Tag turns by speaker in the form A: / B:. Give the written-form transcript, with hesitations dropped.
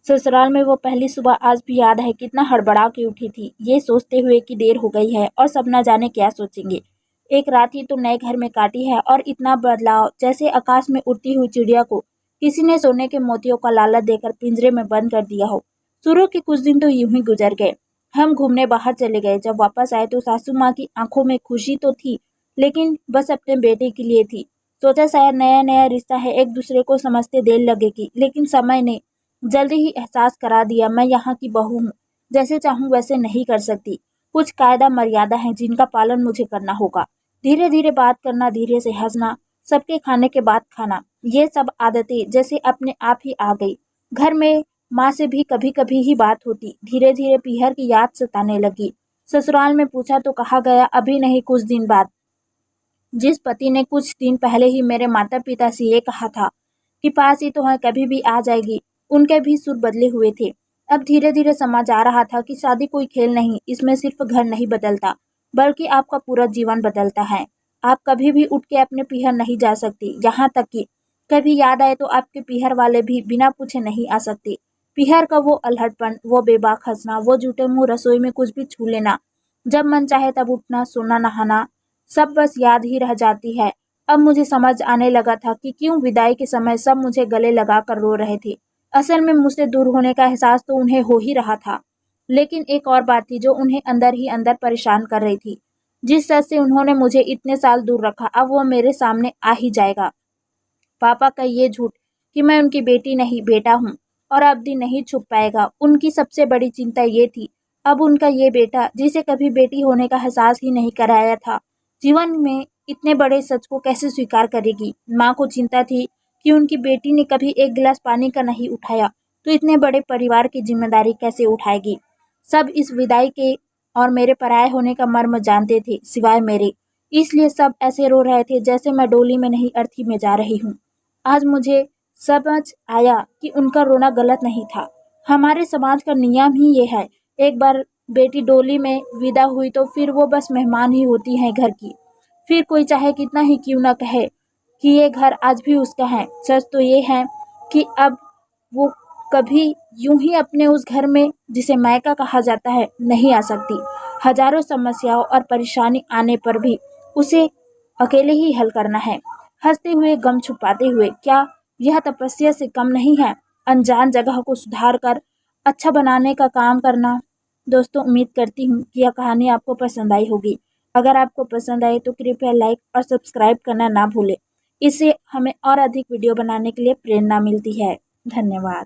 A: ससुराल में वो पहली सुबह आज भी याद है, कितना हड़बड़ा के उठी थी, ये सोचते हुए कि देर हो गई है और सब न जाने क्या सोचेंगे। एक रात ही तो नए घर में काटी है और इतना बदलाव, जैसे आकाश में उड़ती हुई चिड़िया को किसी ने सोने के मोतियों का लालच देकर पिंजरे में बंद कर दिया हो। शुरू के कुछ दिन तो यूं ही गुजर गए। हम घूमने बाहर चले गए। जब वापस आए तो सासू माँ की आंखों में खुशी तो थी, लेकिन बस अपने बेटे के लिए थी। सोचा शायद नया नया रिश्ता है, एक दूसरे को समझते देर लगेगी, लेकिन समय ने जल्दी ही एहसास करा दिया, मैं यहाँ की बहू हूँ, जैसे चाहूँ वैसे नहीं कर सकती। कुछ कायदा मर्यादा है जिनका पालन मुझे करना होगा। धीरे धीरे बात करना, धीरे से हंसना, सबके खाने के बाद खाना, ये सब आदतें जैसे अपने आप ही आ गई। घर में माँ से भी कभी कभी ही बात होती। धीरे धीरे पीहर की याद सताने लगी। ससुराल में पूछा तो कहा गया अभी नहीं, कुछ दिन बाद। जिस पति ने कुछ दिन पहले ही मेरे माता पिता से ये कहा था कि पास ही तो है, कभी भी आ जाएगी, उनके भी सुर बदले हुए थे। अब धीरे धीरे समझ आ रहा था कि शादी कोई खेल नहीं, इसमें सिर्फ घर नहीं बदलता, बल्कि आपका पूरा जीवन बदलता है। आप कभी भी उठ के अपने पीहर नहीं जा सकती, यहाँ तक कि कभी याद आए तो आपके पीहर वाले भी बिना पूछे नहीं आ सकते। पीहर का वो अल्हड़पन, वो बेबाक हंसना, वो जूठे मुंह रसोई में कुछ भी छू लेना, जब मन चाहे तब उठना, सोना, नहाना, सब बस याद ही रह जाती है। अब मुझे समझ आने लगा था कि क्यों विदाई के समय सब मुझे गले लगा कर रो रहे थे। असल में मुझसे दूर होने का एहसास तो उन्हें हो ही रहा था, लेकिन एक और बात थी जो उन्हें अंदर ही अंदर परेशान कर रही थी। जिस सच से उन्होंने मुझे इतने साल दूर रखा, अब वो मेरे सामने आ ही जाएगा। पापा का ये झूठ कि मैं उनकी बेटी नहीं बेटा हूँ, और अब भी नहीं छुप पाएगा। उनकी सबसे बड़ी चिंता ये थी, अब उनका ये बेटा जिसे कभी बेटी होने का एहसास ही नहीं कराया था, जीवन में इतने बड़े सच को कैसे स्वीकार करेगी। माँ को चिंता थी कि उनकी बेटी ने कभी एक गिलास पानी का नहीं उठाया, तो इतने बड़े परिवार की जिम्मेदारी कैसे उठाएगी। सब इस विदाई के और मेरे पराये होने का मर्म जानते थे, सिवाय मेरे। इसलिए सब ऐसे रो रहे थे जैसे मैं डोली में नहीं, अर्थी में जा रही हूँ। आज मुझे समझ आया कि उनका रोना गलत नहीं था। हमारे समाज का नियम ही ये है, एक बार बेटी डोली में विदा हुई तो फिर वो बस मेहमान ही होती है घर की। फिर कोई चाहे कितना ही क्यों ना कहे कि ये घर आज भी उसका है, सच तो ये है कि अब वो कभी यूं ही अपने उस घर में, जिसे मायका कहा जाता है, नहीं आ सकती। हजारों समस्याओं और परेशानी आने पर भी उसे अकेले ही हल करना है, हंसते हुए, गम छुपाते हुए। क्या यह तपस्या से कम नहीं है? अनजान जगह को सुधार कर अच्छा बनाने का काम करना। दोस्तों, उम्मीद करती हूँ कि यह कहानी आपको पसंद आई होगी। अगर आपको पसंद आए तो कृपया लाइक और सब्सक्राइब करना ना भूलें। इससे हमें और अधिक वीडियो बनाने के लिए प्रेरणा मिलती है। धन्यवाद।